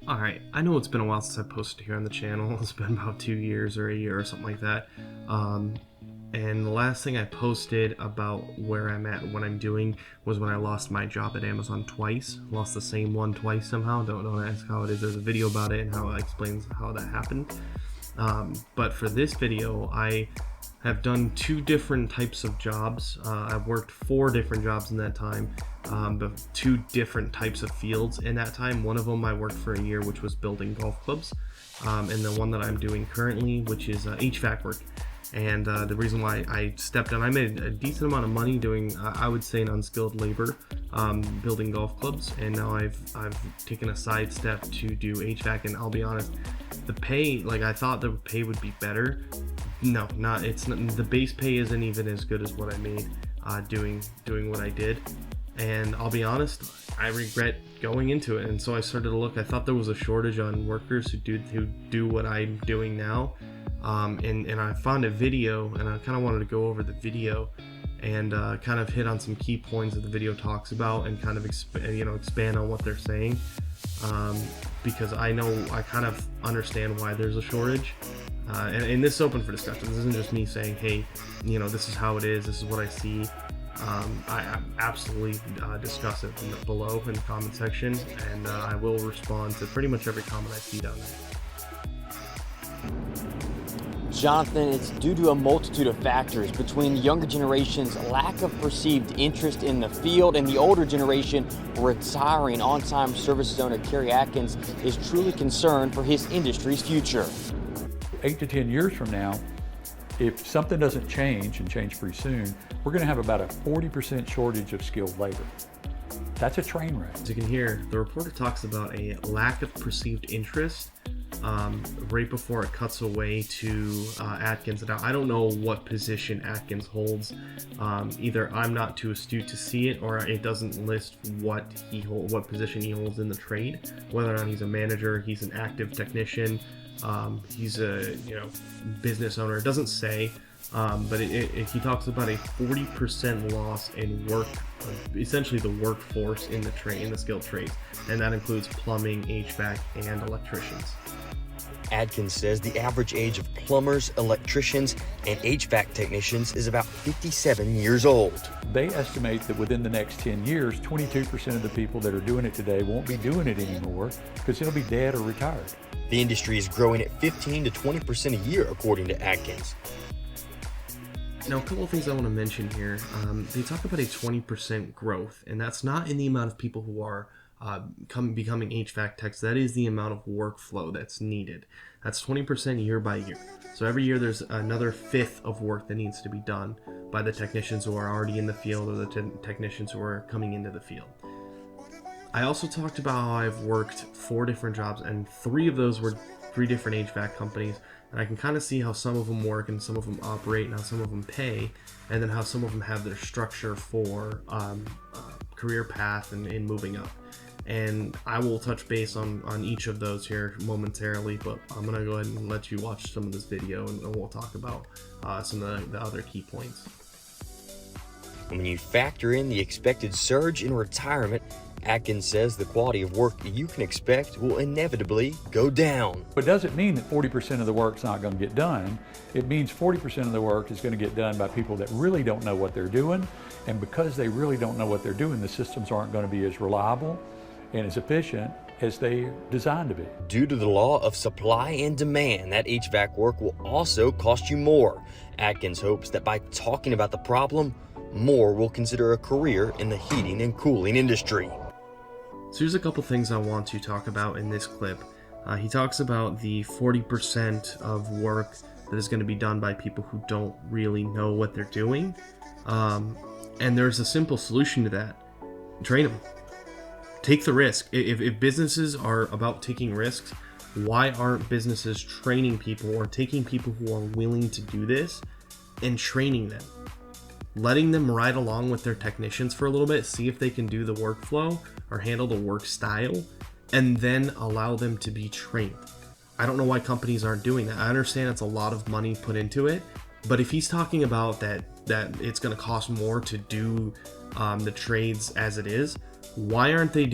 Alright, I know it's been a while since I posted here on the channel. It's been about 2 years or a year or something like that. And the last thing I posted about where I'm at, what I'm doing, was when I lost my job at Amazon twice. Lost the same one twice somehow. Don't ask how it is. There's a video about it and how it explains how that happened. But for this video, I have done 2 different types of jobs. I've worked 4 different jobs in that time, but 2 different types of fields in that time. One of them I worked for a year, which was building golf clubs, and the one that I'm doing currently, which is HVAC work. And the reason why I stepped on, I made a decent amount of money doing, I would say, an unskilled labor, building golf clubs. And now I've taken a side step to do HVAC. And I'll be honest, the pay, like I thought the pay would be better. No, not. It's not. The base pay isn't even as good as what I made doing what I did. And I'll be honest, I regret going into it. And so I started to look. I thought there was a shortage on workers who do what I'm doing now. And I found a video, and I kind of wanted to go over the video and kind of hit on some key points that the video talks about, and kind of expand on what they're saying, because I kind of understand why there's a shortage, and this is open for discussion. This isn't just me saying, hey, this is how it is, this is what I see. I absolutely discuss it below in the comment section, and I will respond to pretty much every comment I see down there. Jonathan, it's due to a multitude of factors between the younger generation's lack of perceived interest in the field and the older generation retiring. On-time services owner Kerry Atkins is truly concerned for his industry's future. 8 to 10 years from now, if something doesn't change, and change pretty soon, we're going to have about a 40% shortage of skilled labor. That's a train wreck. As you can hear, the reporter talks about a lack of perceived interest right before it cuts away to Atkins. Now, I don't know what position Atkins holds. Either I'm not too astute to see it, or it doesn't list what position he holds in the trade. Whether or not he's a manager, he's an active technician, he's a business owner. It doesn't say. But he talks about a 40% loss in work, essentially the workforce in the skilled trades, and that includes plumbing, HVAC, and electricians. Atkins says the average age of plumbers, electricians, and HVAC technicians is about 57 years old. They estimate that within the next 10 years, 22% of the people that are doing it today won't be doing it anymore because they'll be dead or retired. The industry is growing at 15 to 20% a year, according to Atkins. Now, a couple of things I want to mention here. They talk about a 20% growth, and that's not in the amount of people who are becoming HVAC techs. That is the amount of workflow that's needed. That's 20% year by year. So every year there's another fifth of work that needs to be done by the technicians who are already in the field, or the technicians who are coming into the field. I also talked about how I've worked 4 different jobs, and 3 of those were 3 different HVAC companies. And I can kind of see how some of them work and some of them operate, and how some of them pay, and then how some of them have their structure for career path and moving up. And I will touch base on each of those here momentarily, but I'm going to go ahead and let you watch some of this video, and we'll talk about some of the other key points. When you factor in the expected surge in retirement, Atkins says the quality of work you can expect will inevitably go down. It doesn't mean that 40% of the work's not going to get done. It means 40% of the work is going to get done by people that really don't know what they're doing. And because they really don't know what they're doing, the systems aren't going to be as reliable and as efficient as they're designed to be. Due to the law of supply and demand, that HVAC work will also cost you more. Atkins hopes that by talking about the problem, more will consider a career in the heating and cooling industry. So here's a couple things I want to talk about in this clip. He talks about the 40% of work that is going to be done by people who don't really know what they're doing. And there's a simple solution to that. Train them. Take the risk. If businesses are about taking risks, why aren't businesses training people, or taking people who are willing to do this and training them? Letting them ride along with their technicians for a little bit, see if they can do the workflow or handle the work style, and then allow them to be trained. I don't know why companies aren't doing that. I understand it's a lot of money put into it, but if he's talking about that it's going to cost more to do the trades as it is, Why aren't they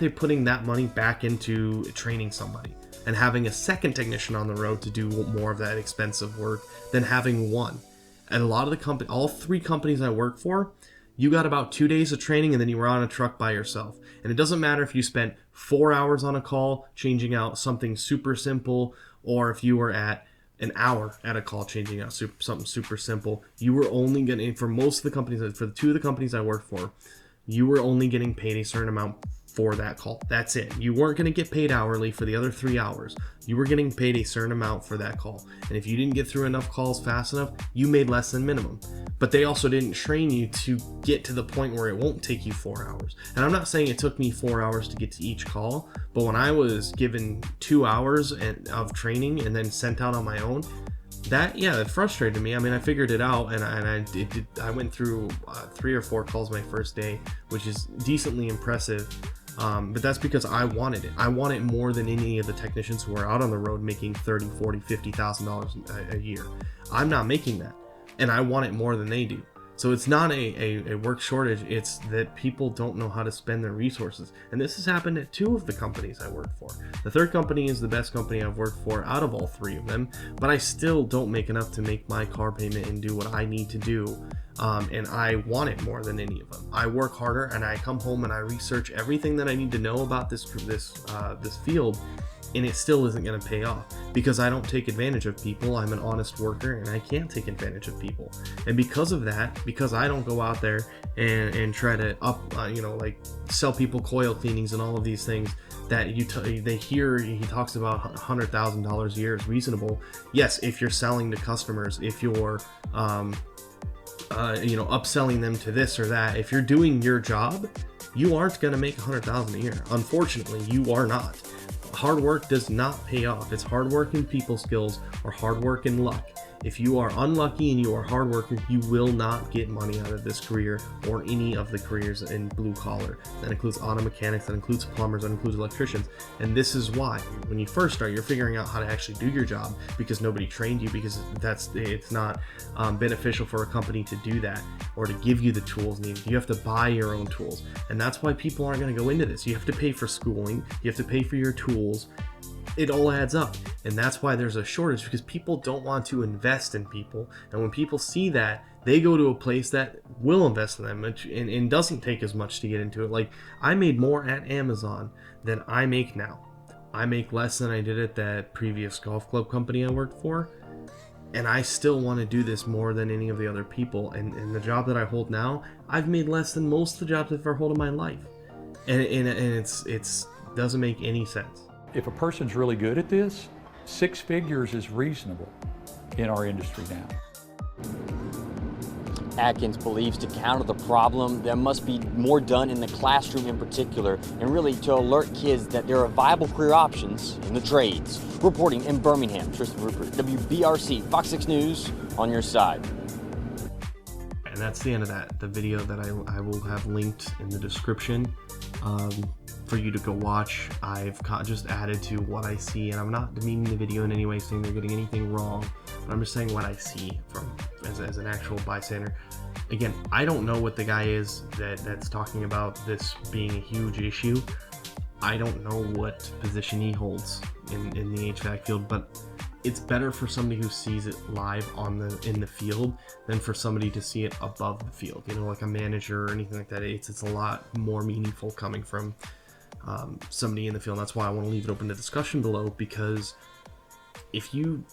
putting that money back into training somebody and having a second technician on the road to do more of that expensive work than having one? And a lot of the all 3 companies I work for, you got about 2 days of training and then you were on a truck by yourself. And it doesn't matter if you spent 4 hours on a call changing out something super simple, or if you were at an hour at a call changing out something super simple. You were only getting, for most of the companies, for the 2 of the companies I work for, you were only getting paid a certain amount for that call. That's it. You weren't going to get paid hourly for the other 3 hours. You were getting paid a certain amount for that call. And if you didn't get through enough calls fast enough, you made less than minimum. But they also didn't train you to get to the point where it won't take you 4 hours. And I'm not saying it took me 4 hours to get to each call, but when I was given 2 hours of training and then sent out on my own, it frustrated me. I mean, I figured it out, and I went through 3 or 4 calls my first day, which is decently impressive. But that's because I wanted it. I want it more than any of the technicians who are out on the road making $30,000, $40,000, $50,000 a year. I'm not making that, and I want it more than they do. So it's not a work shortage, it's that people don't know how to spend their resources. And this has happened at 2 of the companies I work for. The 3rd company is the best company I've worked for out of all 3 of them, but I still don't make enough to make my car payment and do what I need to do. And I want it more than any of them. I work harder and I come home and I research everything that I need to know about this field, and it still isn't going to pay off because I don't take advantage of people. I'm an honest worker and I can't take advantage of people. And because of that, because I don't go out there and try to sell people coil cleanings and all of these things that they hear he talks about $100,000 a year is reasonable. Yes, if you're selling to customers, if you're upselling them to this or that, if you're doing your job, you aren't going to make $100,000 a year. Unfortunately, you are not. Hard work does not pay off. It's hard work and people skills, or hard work and luck. If you are unlucky and you are hard worker, you will not get money out of this career or any of the careers in blue collar. That includes auto mechanics, that includes plumbers, that includes electricians. And this is why when you first start, you're figuring out how to actually do your job because nobody trained you, because it's not beneficial for a company to do that or to give you the tools needed. You have to buy your own tools. And that's why people aren't going to go into this. You have to pay for schooling. You have to pay for your tools. It all adds up, and that's why there's a shortage, because people don't want to invest in people. And when people see that, they go to a place that will invest in them, and doesn't take as much to get into it. Like, I made more at Amazon than I make now. I make less than I did at that previous golf club company I worked for, and I still want to do this more than any of the other people. And the job that I hold now, I've made less than most of the jobs I've ever held in my life, and it's doesn't make any sense. If a person's really good at this, 6 figures is reasonable in our industry now. Atkins believes to counter the problem, there must be more done in the classroom in particular, and really to alert kids that there are viable career options in the trades. Reporting in Birmingham, Tristan Rupert, WBRC, Fox 6 News, on your side. And that's the end of that. The video that I will have linked in the description for you to go watch. I've just added to what I see, and I'm not demeaning the video in any way, saying they're getting anything wrong, but I'm just saying what I see from as an actual bystander. Again, I don't know what the guy is that's talking about this being a huge issue. I don't know what position he holds in the HVAC field, but it's better for somebody who sees it live in the field than for somebody to see it above the field, like a manager or anything like that. It's a lot more meaningful coming from somebody in the field. That's why I want to leave it open to discussion below, because if you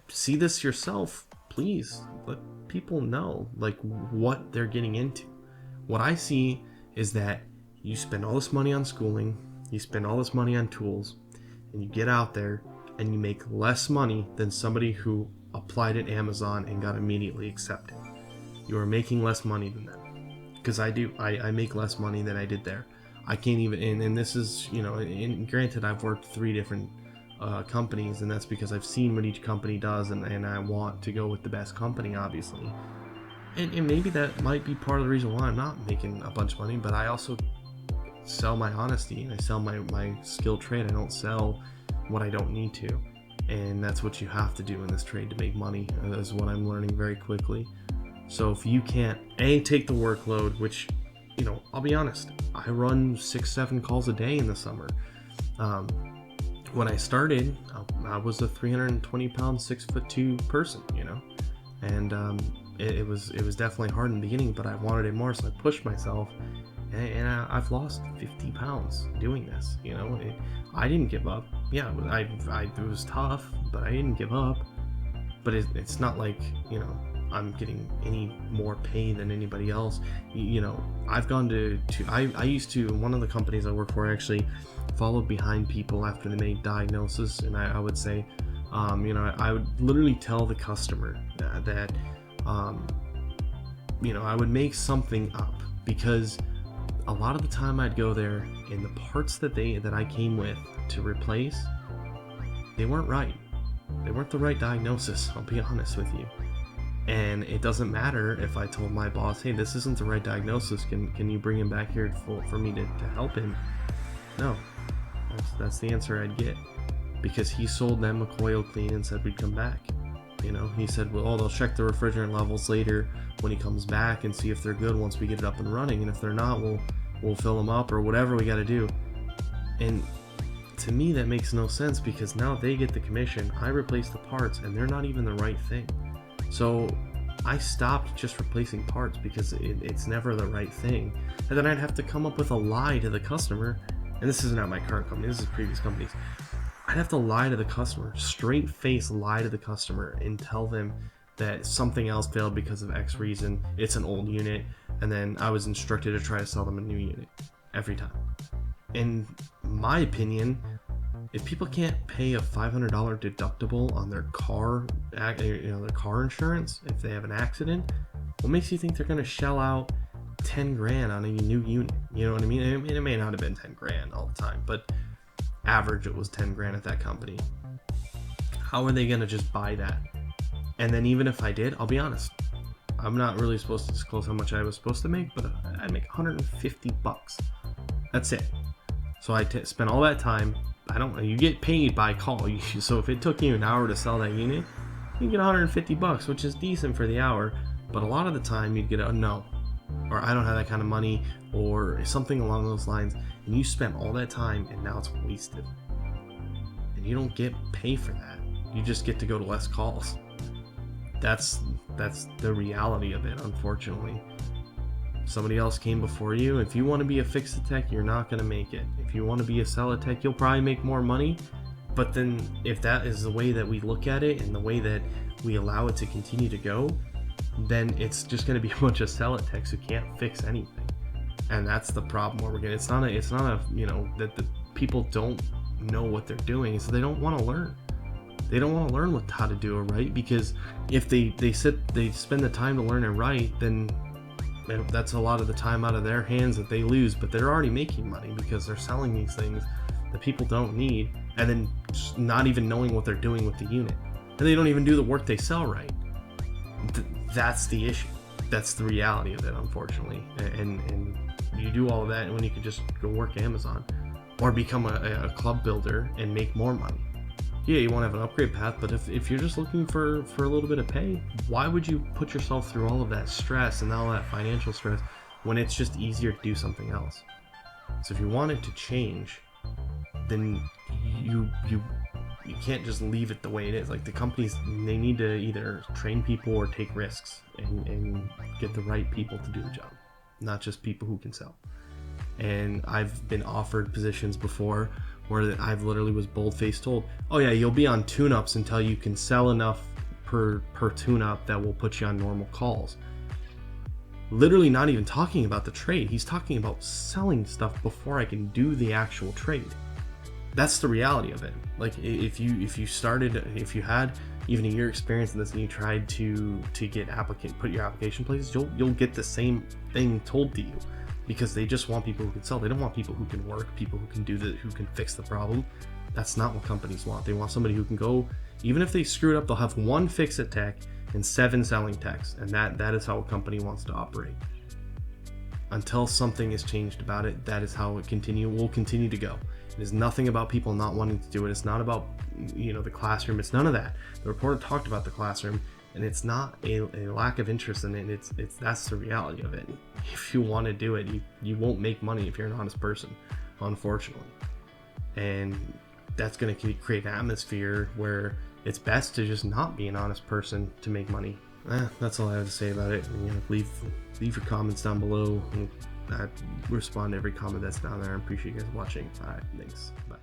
see this yourself, please let people know what they're getting into. What I see is that you spend all this money on schooling, you spend all this money on tools, and you get out there and you make less money than somebody who applied at Amazon and got immediately accepted. You are making less money than them, because I do. I make less money than I did there. I can't even, and this is, and granted, I've worked 3 different companies, and that's because I've seen what each company does, and I want to go with the best company, obviously. And maybe that might be part of the reason why I'm not making a bunch of money, but I also sell my honesty, and I sell my skilled trade. I don't sell what I don't need to, and that's what you have to do in this trade to make money, is what I'm learning very quickly. So if you can't take the workload, which I'll be honest, I run 6-7 calls a day in the summer. When I started, I was a 320-pound, 6'2" person, you know, and it was definitely hard in the beginning, but I wanted it more, so I pushed myself, and I've lost 50 pounds doing this. You know, I didn't give up. Yeah, it was tough, but I didn't give up. But it's not like, you know, I'm getting any more pay than anybody else. You know, I've gone I used to, one of the companies I work for, I actually followed behind people after they made diagnosis, and I would say, you know, I would literally tell the customer that you know, I would make something up, because a lot of the time I'd go there and the parts that I came with to replace, they weren't right. They weren't the right diagnosis, I'll be honest with you. And it doesn't matter if I told my boss, hey, this isn't the right diagnosis, can you bring him back here for me to help him? No, that's the answer I'd get, because he sold them a coil clean and said we'd come back. You know, he said, well, they'll check the refrigerant levels later when he comes back and see if they're good once we get it up and running, and if they're not, we'll fill them up or whatever we got to do. And to me, that makes no sense, because now they get the commission, I replace the parts, and they're not even the right thing. So I stopped just replacing parts, because it's never the right thing. And then I'd have to come up with a lie to the customer, and this is not my current company, this is previous companies. I'd have to lie to the customer, straight face lie to the customer, and tell them that something else failed because of X reason, it's an old unit, and then I was instructed to try to sell them a new unit every time. In my opinion, if people can't pay a $500 deductible on their car, you know, their car insurance, if they have an accident, what makes you think they're going to shell out 10 grand on a new unit? You know what I mean? It may not have been 10 grand all the time, but average it was 10 grand at that company. How are they going to just buy that? And then even if I did, I'll be honest, I'm not really supposed to disclose how much I was supposed to make, but I'd make $150. That's it. So I spent all that time. You get paid by call. So if it took you an hour to sell that unit, you get $150, which is decent for the hour. But a lot of the time you'd get a no, or I don't have that kind of money, or something along those lines. And you spent all that time, and now it's wasted. And you don't get paid for that. You just get to go to less calls. That's the reality of it, unfortunately. Somebody else came before you. If you want to be a fix-a-tech, you're not going to make it. If you want to be a sell-a-tech, you'll probably make more money. But then if that is the way that we look at it and the way that we allow it to continue to go, then it's just going to be a bunch of sell-a-techs who can't fix anything. And that's the problem where we're getting. It's not a you know, that the people don't know what they're doing, so they don't want to learn. They don't want to learn how to do it right, because if they spend the time to learn it right, then that's a lot of the time out of their hands that they lose. But they're already making money because they're selling these things that people don't need, and then just not even knowing what they're doing with the unit, and they don't even do the work they sell right. That's the issue. That's the reality of it, unfortunately. And you do all of that when you could just go work Amazon or become a club builder and make more money. Yeah, you want to have an upgrade path, but if you're just looking for a little bit of pay, why would you put yourself through all of that stress and all that financial stress when it's just easier to do something else? So if you want it to change, then you can't just leave it the way it is. Like, the companies, they need to either train people or take risks and get the right people to do the job, not just people who can sell. And I've been offered positions before where I've literally was bold-faced told, oh yeah, you'll be on tune-ups until you can sell enough per tune-up that will put you on normal calls. Literally not even talking about the trade. He's talking about selling stuff before I can do the actual trade. That's the reality of it. Like, if you had even a year experience in this and you tried to put your application places, you'll get the same thing told to you, because they just want people who can sell. They don't want people who can work, people who can fix the problem. That's not what companies want. They want somebody who can go, even if they screw it up, they'll have one fix-it-tech and 7 selling techs, and that is how a company wants to operate. Until something is changed about it, that is how it will continue to go. It is nothing about people not wanting to do it. It's not about, the classroom. It's none of that. The reporter talked about the classroom, And it's not a lack of interest in it. It's that's the reality of it. If you want to do it, you won't make money if you're an honest person, unfortunately. And that's going to create an atmosphere where it's best to just not be an honest person to make money. That's all I have to say about it. Leave your comments down below. I respond to every comment that's down there. I appreciate you guys watching. All right, thanks. Bye.